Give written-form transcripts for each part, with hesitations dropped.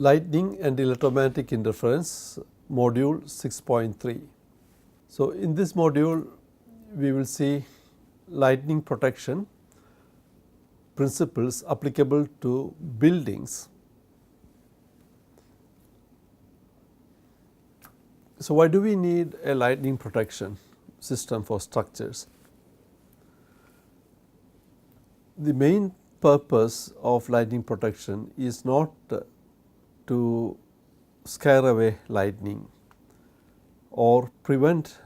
Lightning and electromagnetic interference, module 6.3. So, in this module we will see lightning protection principles applicable to buildings. So, why do we need a lightning protection system for structures? The main purpose of lightning protection is not to scare away lightning or prevent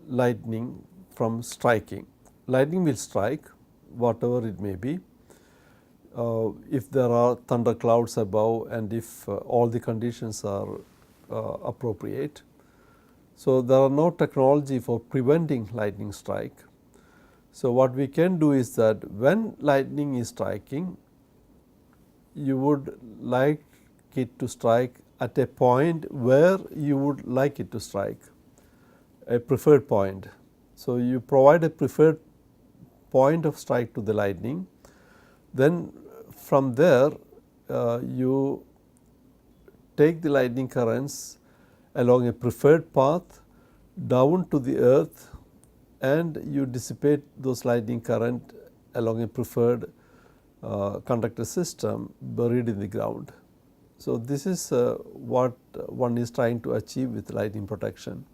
lightning from striking. Lightning will strike whatever it may be. If there are thunder clouds above and if all the conditions are appropriate. So, there are no technology for preventing lightning strike. So, what we can do is that when lightning is striking, you would like it to strike at a point where you would like it to strike, a preferred point. So, you provide a preferred point of strike to the lightning, then from there you take the lightning currents along a preferred path down to the earth and you dissipate those lightning current along a preferred conductor system buried in the ground. So, this is what one is trying to achieve with lightning protection.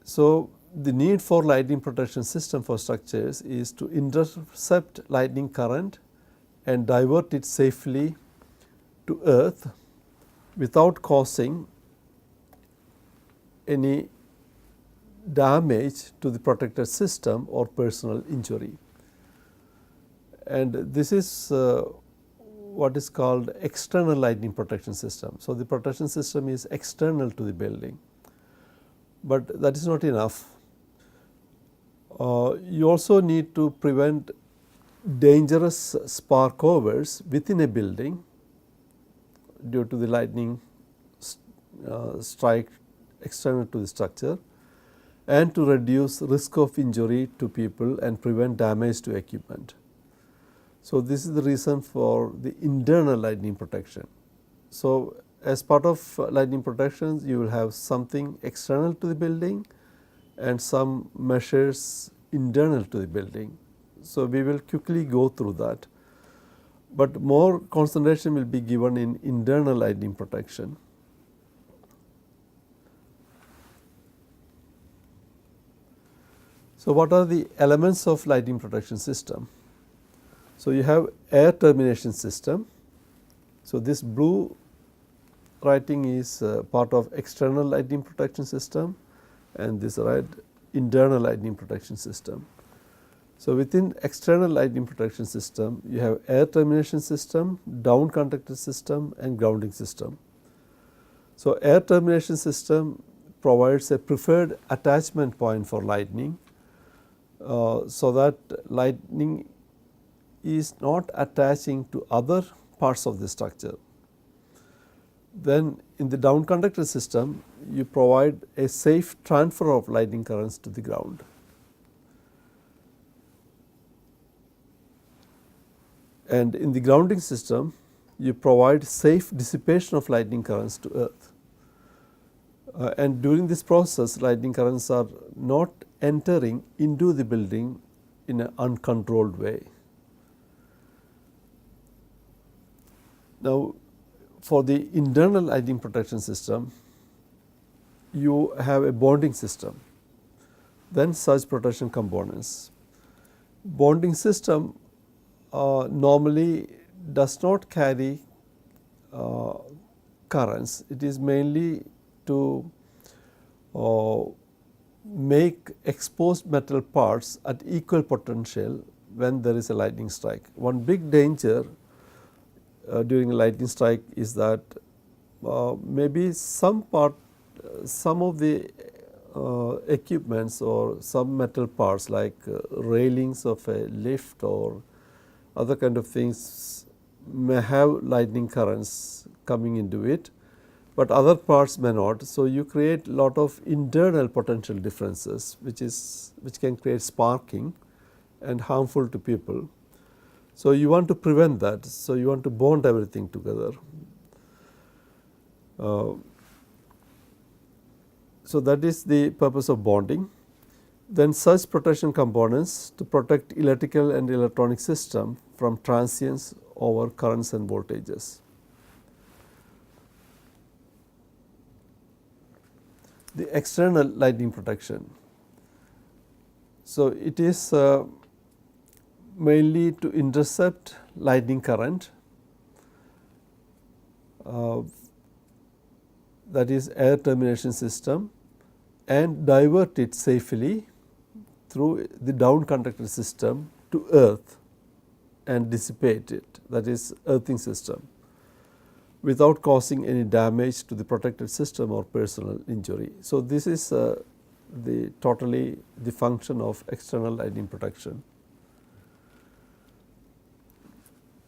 So, the need for lightning protection system for structures is to intercept lightning current and divert it safely to earth without causing any damage to the protected system or personal injury. And this is what is called external lightning protection system. So, the protection system is external to the building, but that is not enough. You also need to prevent dangerous spark overs within a building due to the lightning strike external to the structure, and to reduce risk of injury to people and prevent damage to equipment. So, this is the reason for the internal lightning protection. So, as part of lightning protection, you will have something external to the building and some measures internal to the building. So, we will quickly go through that, but more concentration will be given in internal lightning protection. So, what are the elements of lightning protection system? So, you have air termination system. So, this blue writing is part of external lightning protection system and this red internal lightning protection system. So, within external lightning protection system, you have air termination system, down conductor system and grounding system. So, air termination system provides a preferred attachment point for lightning, so that lightning is not attaching to other parts of the structure. Then in the down conductor system, you provide a safe transfer of lightning currents to the ground. And in the grounding system, you provide safe dissipation of lightning currents to earth. And during this process, lightning currents are not entering into the building in an uncontrolled way. Now, for the internal lightning protection system, you have a bonding system, then surge protection components. Bonding system normally does not carry currents. It is mainly to make exposed metal parts at equal potential when there is a lightning strike. One big danger during a lightning strike is that maybe some of the equipments or some metal parts like railings of a lift or other kind of things may have lightning currents coming into it, but other parts may not. So, you create lot of internal potential differences which can create sparking and harmful to people. So, you want to prevent that. So, you want to bond everything together. So, that is the purpose of bonding. Then such protection components to protect electrical and electronic system from transients over currents and voltages. The external lightning protection. So, it is mainly to intercept lightning current, that is air termination system, and divert it safely through the down conductor system to earth and dissipate it, that is earthing system, without causing any damage to the protected system or personal injury. So, this is the function of external lightning protection.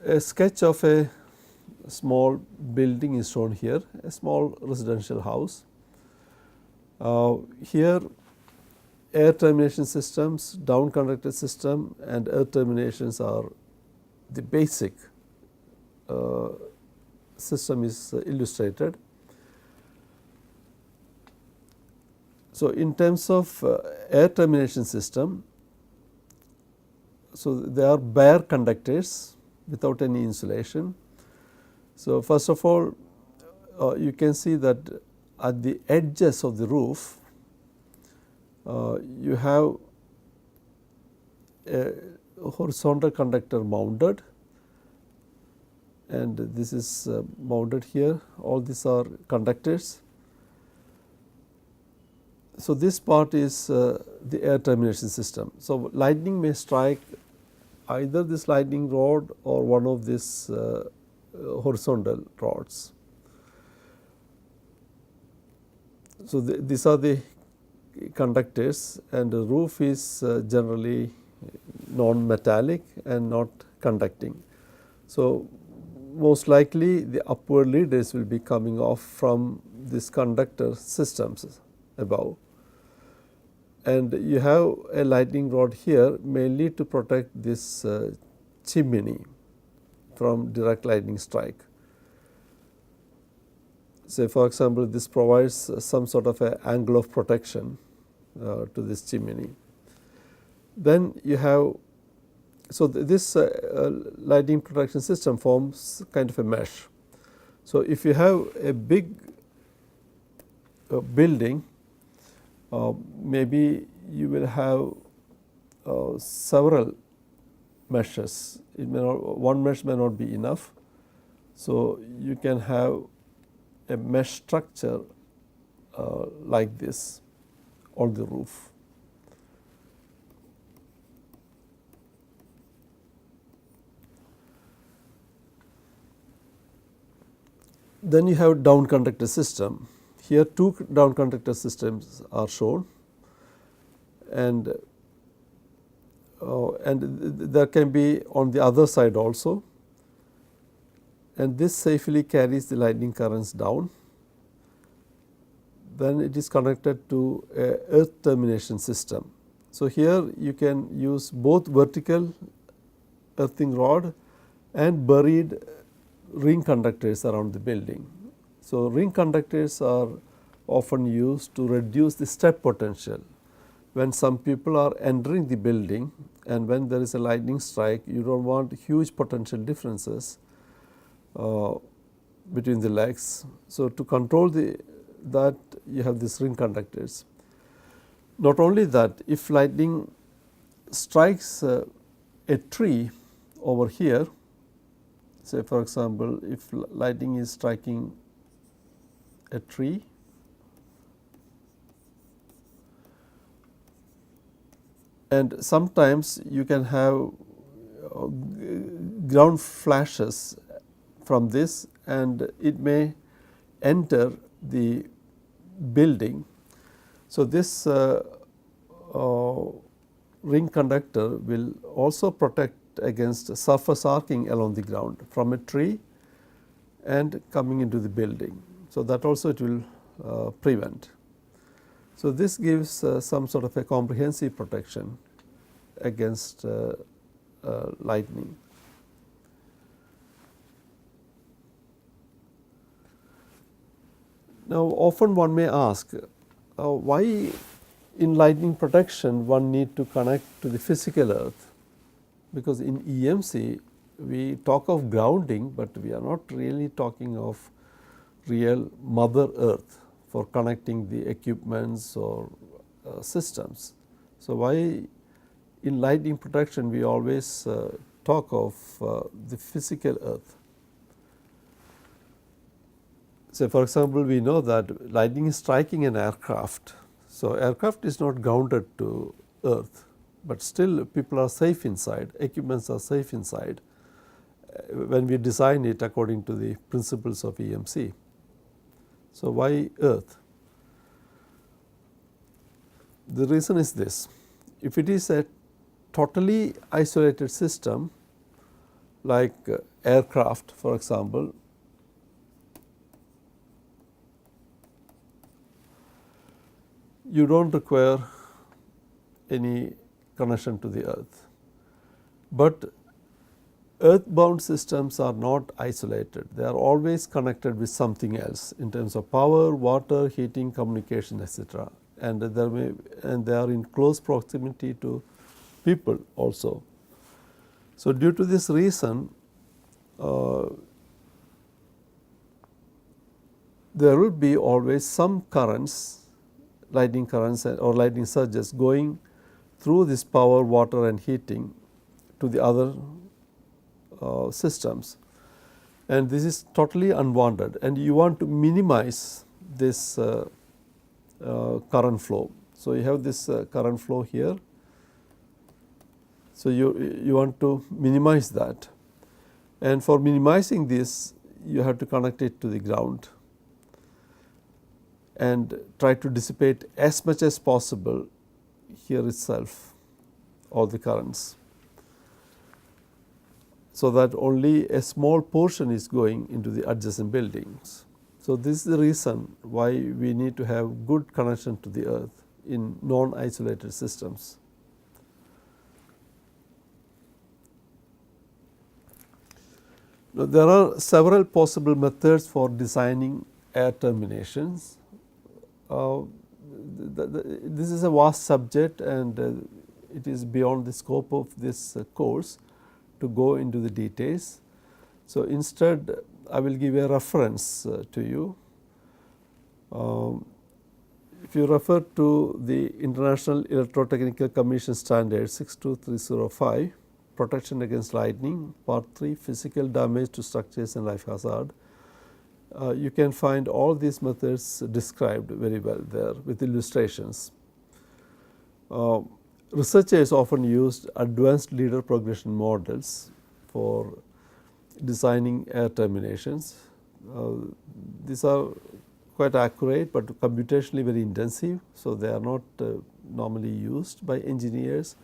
A sketch of a small building is shown here, a small residential house. Here air termination systems, down conductor system and earth terminations are the basic system is illustrated. So, in terms of air termination system, so they are bare conductors without any insulation. So, first of all you can see that at the edges of the roof you have a horizontal conductor mounted, and this is mounted here. All these are conductors. So, this part is the air termination system. So, lightning may strike either this lightning rod or one of these horizontal rods. So, these are the conductors, and the roof is generally non-metallic and not conducting. So, most likely the upward leaders will be coming off from this conductor systems above, and you have a lightning rod here mainly to protect this chimney from direct lightning strike. Say for example, this provides some sort of an angle of protection to this chimney. Then you have, so this lightning protection system forms kind of a mesh. So, if you have a big building, maybe you will have several meshes. It may not, one mesh may not be enough. So, you can have a mesh structure like this on the roof. Then you have down conductor system. Here two down conductor systems are shown, and there can be on the other side also, and this safely carries the lightning currents down. Then it is connected to a earth termination system. So, here you can use both vertical earthing rod and buried ring conductors around the building. So, ring conductors are often used to reduce the step potential. When some people are entering the building and when there is a lightning strike, you do not want huge potential differences between the legs. So, to control that you have these ring conductors. Not only that, if lightning strikes a tree over here, say for example, if lightning is striking a tree, and sometimes you can have ground flashes from this, and it may enter the building. So, this ring conductor will also protect against surface arcing along the ground from a tree and coming into the building. So, that also it will prevent. So, this gives some sort of a comprehensive protection against lightning. Now, often one may ask why in lightning protection one need to connect to the physical earth, because in EMC we talk of grounding, but we are not really talking of real mother earth for connecting the equipments or systems. So, why in lightning protection we always talk of the physical earth. So, for example, we know that lightning is striking an aircraft. So, aircraft is not grounded to earth, but still people are safe inside, equipments are safe inside when we design it according to the principles of EMC. So, why earth? The reason is this: if it is a totally isolated system like aircraft, for example, you do not require any connection to the earth, but earthbound systems are not isolated. They are always connected with something else in terms of power, water, heating, communication, etc. And they are in close proximity to people also. So, due to this reason, there will be always some currents, lightning currents or lightning surges going through this power, water and heating to the other systems, and this is totally unwanted, and you want to minimize this current flow. So, you have this current flow here. So, you want to minimize that, and for minimizing this you have to connect it to the ground and try to dissipate as much as possible here itself all the currents, so that only a small portion is going into the adjacent buildings. So, this is the reason why we need to have good connection to the earth in non-isolated systems. Now, there are several possible methods for designing air terminations. This is a vast subject, and it is beyond the scope of this course to go into the details. So, instead I will give a reference to you. If you refer to the International Electrotechnical Commission Standard 62305, Protection Against Lightning, Part 3, Physical Damage to Structures and Life Hazard, you can find all these methods described very well there with illustrations. Researchers often used advanced leader progression models for designing air terminations. These are quite accurate, but computationally very intensive. So, they are not normally used by engineers.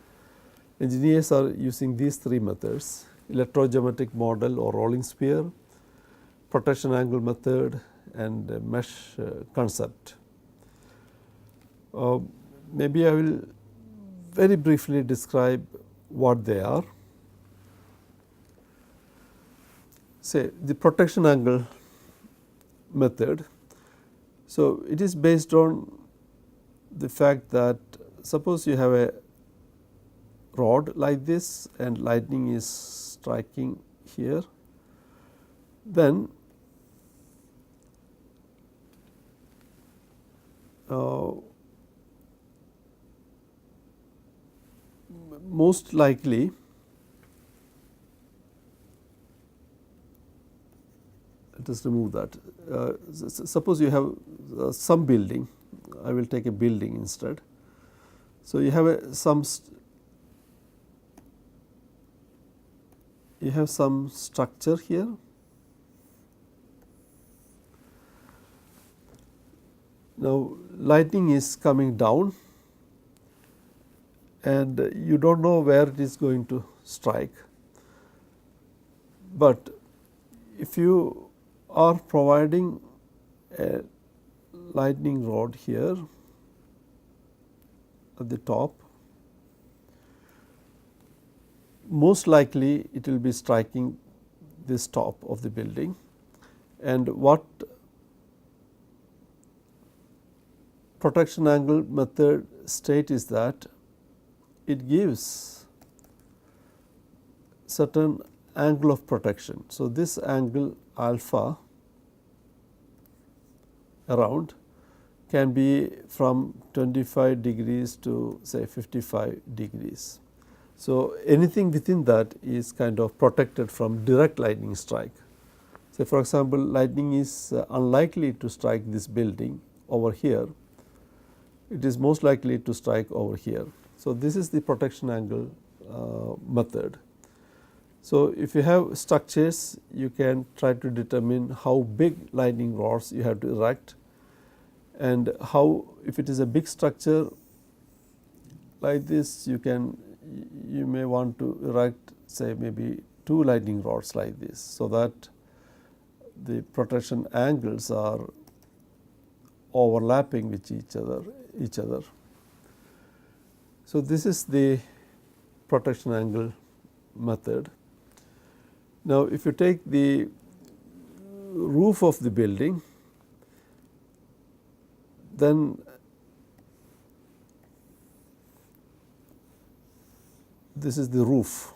Engineers are using these three methods: electrogeometric model or rolling sphere, protection angle method, and mesh concept. Maybe I will very briefly describe what they are. Say the protection angle method. So, it is based on the fact that suppose you have a rod like this and lightning is striking here, then most likely let us remove that. Suppose you have some building, I will take a building instead. So, you have some structure here. Now, lightning is coming down and you do not know where it is going to strike, but if you are providing a lightning rod here at the top, most likely it will be striking this top of the building, and what protection angle method state is that it gives certain angle of protection. So, this angle alpha around can be from 25 degrees to say 55 degrees. So, anything within that is kind of protected from direct lightning strike. Say for example, lightning is unlikely to strike this building over here, it is most likely to strike over here. So, this is the protection angle method. So, if you have structures, you can try to determine how big lightning rods you have to erect, and how, if it is a big structure like this, you may want to erect say maybe 2 lightning rods like this, so that the protection angles are overlapping with each other. So, this is the protection angle method. Now, if you take the roof of the building, then this is the roof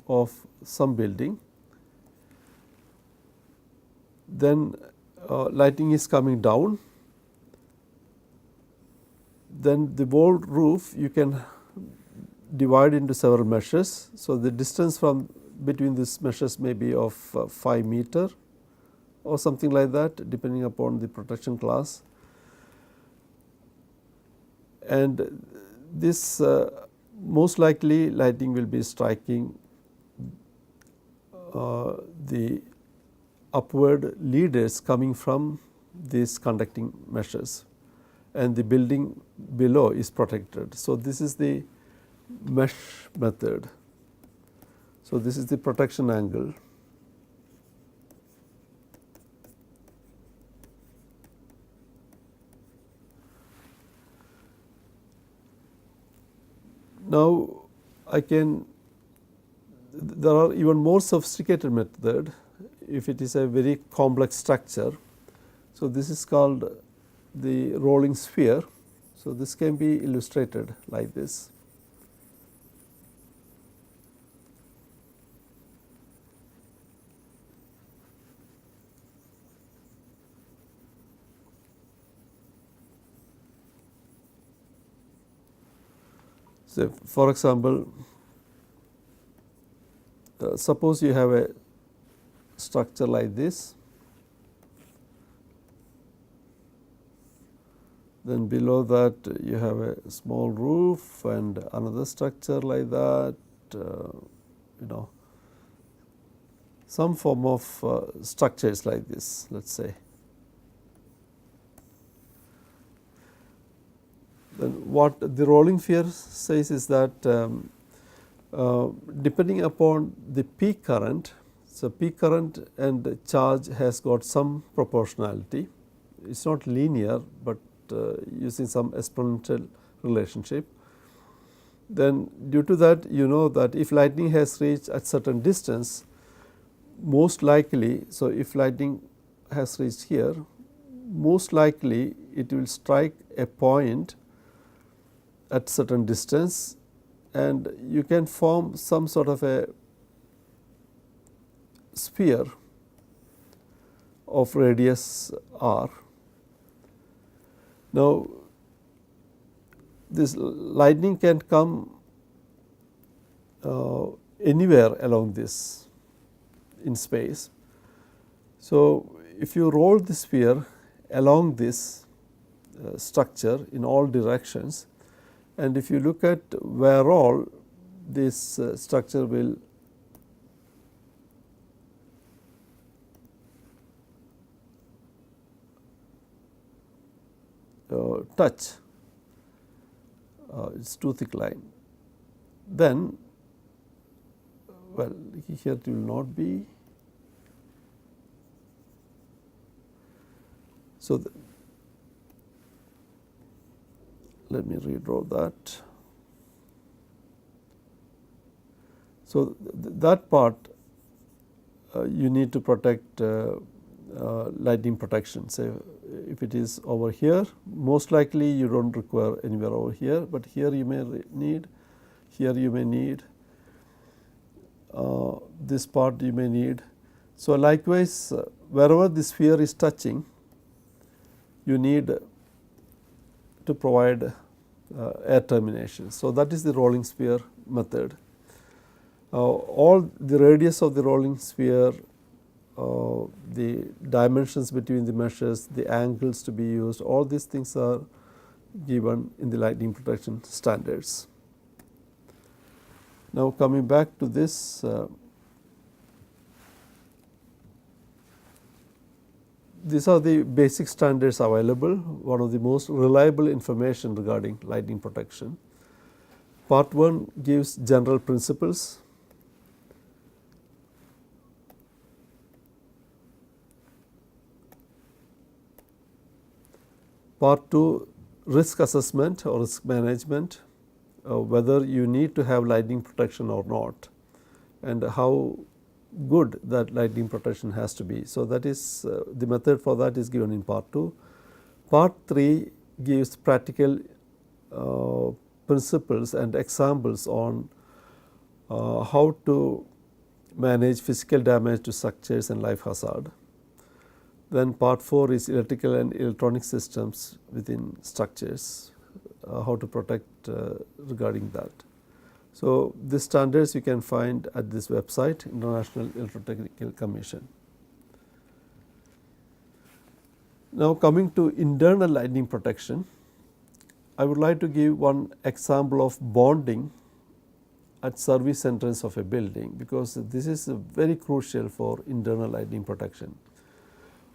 of some building, then lighting is coming down, then the whole roof you can divide into several meshes. So, the distance from between these meshes may be of 5 meter or something like that, depending upon the protection class. And this most likely lighting will be striking the upward leaders coming from these conducting meshes, and the building below is protected. So, this is the mesh method. So, this is the protection angle. Now, there are even more sophisticated method if it is a very complex structure. So, this is called the rolling sphere. So, this can be illustrated like this. So, for example, suppose you have a structure like this, then below that you have a small roof and another structure like that, some form of structures like this, let us say. Then what the rolling sphere says is that depending upon the peak current, so peak current and charge has got some proportionality. It is not linear, but using some exponential relationship. Then due to that, you know that if lightning has reached at certain distance, most likely, so if lightning has reached here, most likely it will strike a point at certain distance, and you can form some sort of a sphere of radius r. Now, this lightning can come anywhere along this in space. So, if you roll the sphere along this structure in all directions, and if you look at where all this structure will touch, it is too thick line, then well here it will not be. So, let me redraw that. So, that part you need to protect lightning protection. Say if it is over here, most likely you do not require anywhere over here, but here you may need, here you may need, this part you may need. So, likewise wherever the sphere is touching, you need to provide air termination. So, that is the rolling sphere method. All the radius of the rolling sphere, the dimensions between the meshes, the angles to be used, all these things are given in the lightning protection standards. Now, coming back to this, these are the basic standards available, one of the most reliable information regarding lightning protection. Part 1 gives general principles. Part 2, risk assessment or risk management, whether you need to have lightning protection or not, and how good that lightning protection has to be. So, that is the method for that is given in part 2. Part 3 gives practical principles and examples on how to manage physical damage to structures and life hazard. Then part 4 is electrical and electronic systems within structures, how to protect regarding that. So, these standards you can find at this website, International Electrotechnical Commission. Now, coming to internal lightning protection, I would like to give one example of bonding at service entrance of a building, because this is very crucial for internal lightning protection.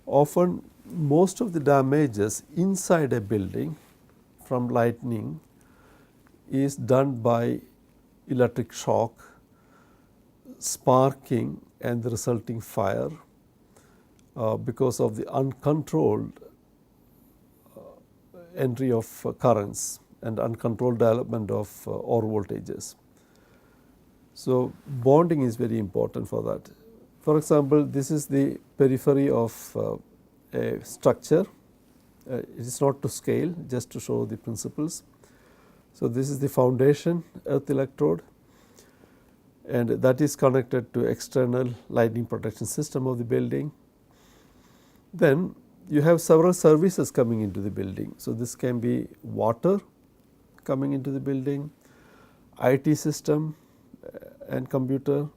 Often most of the damages inside a building from lightning is done by electric shock, sparking and the resulting fire because of the uncontrolled entry of currents and uncontrolled development of or voltages. So, bonding is very important for that. For example, this is the periphery of a structure. It is not to scale, just to show the principles. So, this is the foundation earth electrode, and that is connected to external lightning protection system of the building. Then you have several services coming into the building. So, this can be water coming into the building, IT system and computer,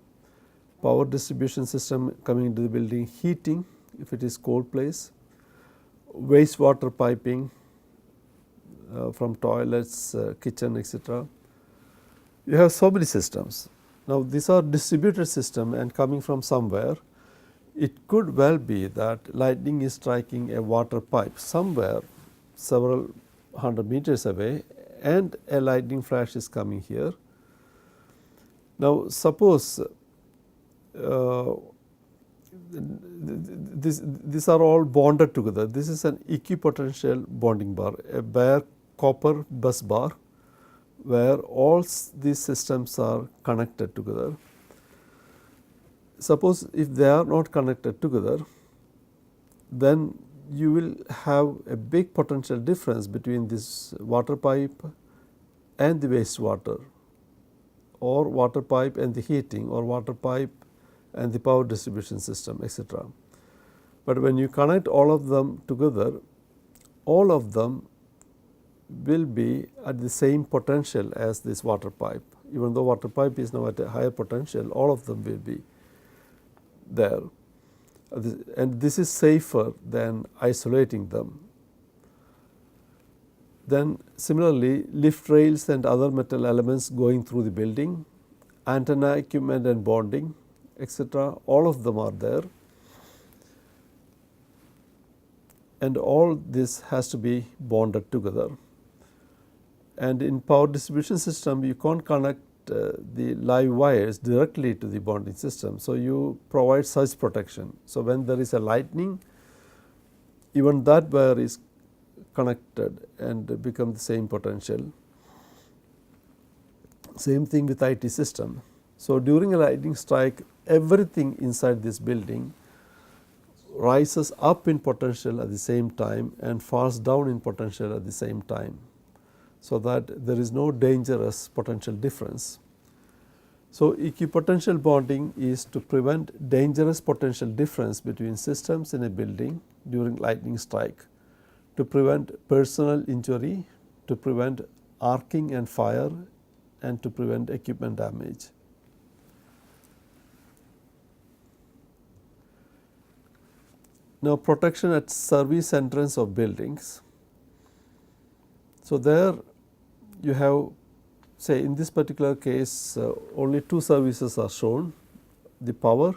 power distribution system coming into the building, heating if it is cold place, wastewater piping from toilets, kitchen, etc. You have so many systems. Now, these are distributed system and coming from somewhere. It could well be that lightning is striking a water pipe somewhere several hundred meters away, and a lightning flash is coming here. Now, suppose these are all bonded together. This is an equipotential bonding bar, a bare copper bus bar where all these systems are connected together. Suppose if they are not connected together, then you will have a big potential difference between this water pipe and the wastewater, or water pipe and the heating, or water pipe and the power distribution system, etc. But when you connect all of them together, all of them will be at the same potential as this water pipe. Even though water pipe is now at a higher potential, all of them will be there, and this is safer than isolating them. Then similarly, lift rails and other metal elements going through the building, antenna equipment and bonding, etc., all of them are there, and all this has to be bonded together. And in power distribution system, you can't connect the live wires directly to the bonding system. So, you provide such protection. So, when there is a lightning, even that wire is connected and become the same potential. Same thing with IT system. So, during a lightning strike, everything inside this building rises up in potential at the same time and falls down in potential at the same time, so that there is no dangerous potential difference. So, equipotential bonding is to prevent dangerous potential difference between systems in a building during lightning strike, to prevent personal injury, to prevent arcing and fire, and to prevent equipment damage. Now, protection at service entrance of buildings. So, there you have, say in this particular case, only two services are shown, the power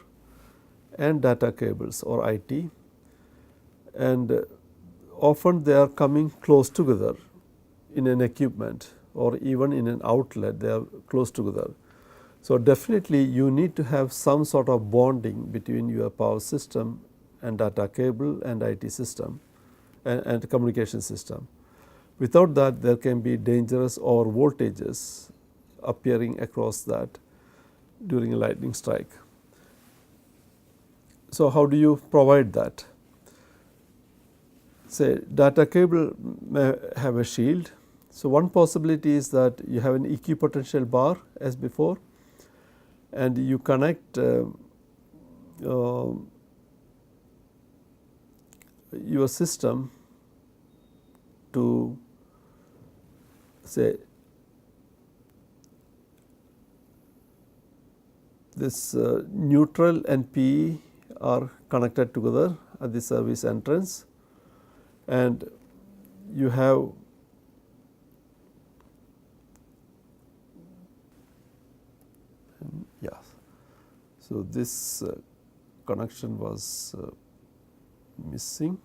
and data cables or IT, and often they are coming close together in an equipment or even in an outlet, they are close together. So, definitely you need to have some sort of bonding between your power system and data cable and IT system and communication system. Without that, there can be dangerous over voltages appearing across that during a lightning strike. So, how do you provide that? Say data cable may have a shield. So, one possibility is that you have an equipotential bar as before, and you connect your system to say this neutral and PE are connected together at the service entrance, and you have so this connection was missing.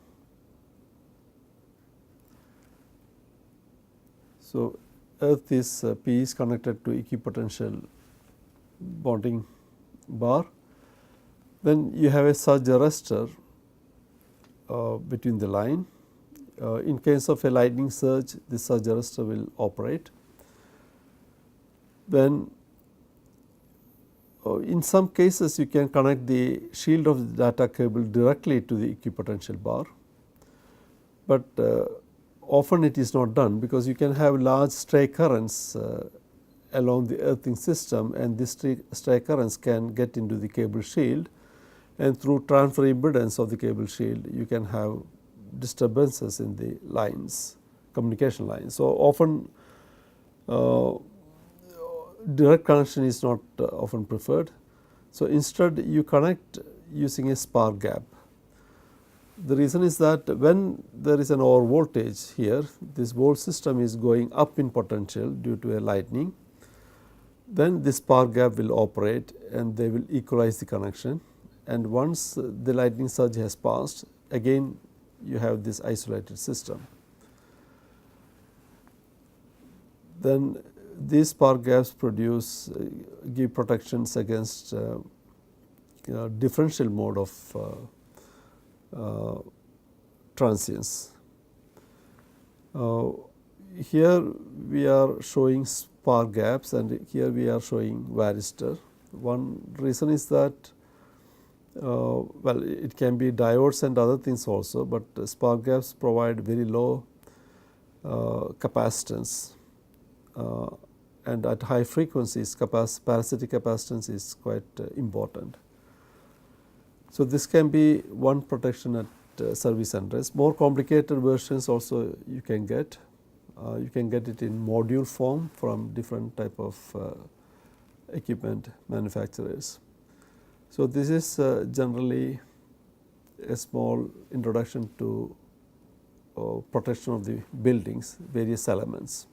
So, earth is P is connected to equipotential bonding bar. Then you have a surge arrestor between the line. In case of a lightning surge, the surge arrestor will operate. Then in some cases you can connect the shield of the data cable directly to the equipotential bar, but often it is not done because you can have large stray currents along the earthing system, and this stray currents can get into the cable shield, and through transfer impedance of the cable shield you can have disturbances in the lines, communication lines. So, often direct connection is not often preferred. So, instead you connect using a spark gap. The reason is that when there is an over voltage here, this volt system is going up in potential due to a lightning, then this spark gap will operate and they will equalize the connection, and once the lightning surge has passed, again you have this isolated system. Then these spark gaps produce give protections against differential mode of transients. Here we are showing spark gaps, and here we are showing varistor. One reason is that well, it can be diodes and other things also, but spark gaps provide very low capacitance, and at high frequencies parasitic capacitance is quite important. So, this can be one protection at service entrance. More complicated versions also you can get. You can get it in module form from different type of equipment manufacturers. So, this is generally a small introduction to protection of the buildings, various elements.